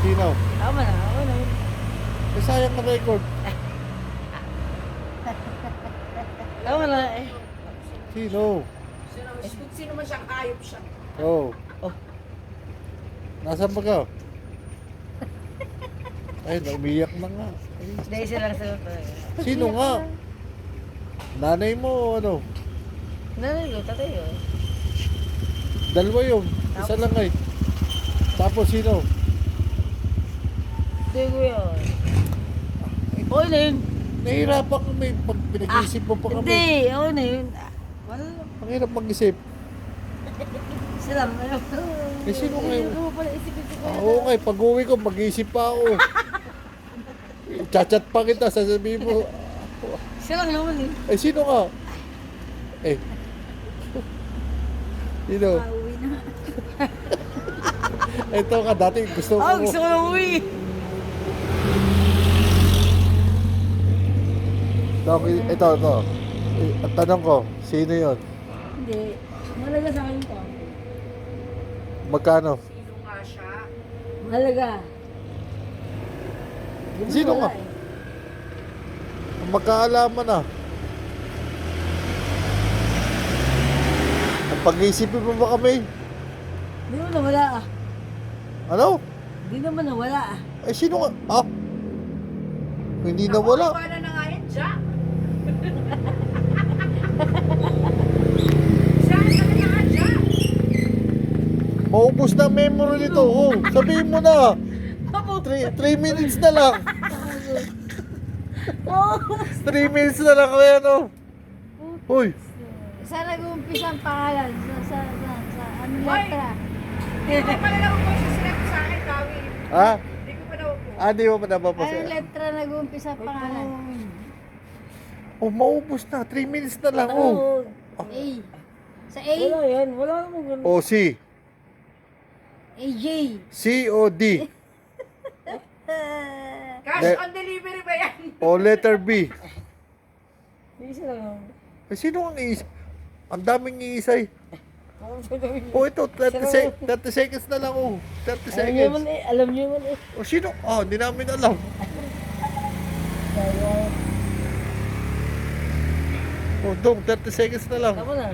Sino? Tama na, ako na. Eh, sayang na record. Tama na eh. Sino? Sino man siyang hayop siya. Oh. Oh. Nasaan ba ka? Ay, umiyak na nga. Ay, Hindi, isa lang sa talaga. sino nga? Nanay mo o ano? Nanay ko, tatay ko. Dalawa yun. Isa lang ay. Tapos sino? Hindi ko yun. Okay na yun. Nahihirapan kami pag pinag-iisip mo pa kami. Hindi, okay na yun. Wala lang. Ang hirap mag-isip. Isa lang. Eh, sino ngayon? Hindi ko pala isipin ko. Oo nga, pag-uwi ko, mag-iisip pa ako. Chat-chat pa kita, sasabihin mo. Isa lang naman eh. Eh, sino ka? Eh. Sino? Pauwi na. Ito ka, dati gusto ko. Gusto ko na uwi. Dok, ito. Ang tanong ko, sino yon? Hindi. Mahalaga sa akin to. Magkano? Sino nga siya? Mahalaga. Hindi mo Sino wala nga? eh. Magkaalaman na. Ang pag-iisipin mo ba kami? Hindi mo nawala ah. Ano? Hindi naman nawala ah. Eh, sino nga? Ah? Hindi na wala. Wala na nga yan, Jack. Siya, sabi na nga, Jack. Maubos na ang memory nito. Oh, sabihin mo na. 3 minutes na lang. 3 minutes na lang kaya no. Hoy, Saan nag-uumpisa ang pangalan? Sa ano Hoy! letra? Hindi ko pala naupo siya sinap sa akin, Kawi. ha? Hindi ko pa naupo. Di mo pa Anong napapasa. letra nag-uumpisa ang pangalan? Oh, maubos na. 3 minutes na lang. Oh. A. Sa A? Wala yan. Wala naman ganun. O, C. AJ. C o D. Cash Le- on delivery ba yan? O letter B. Isa lang naman. Eh, sino ang iisa? Ang daming iisay. Ako sa gawin. Oh, ito. 30 seconds na lang. Oh. 30 Alam niyo man seconds. eh. Alam niyo man eh. O, sino? Hindi namin alam. Kaya, Oh, Dong, 30 seconds na lang. tama na.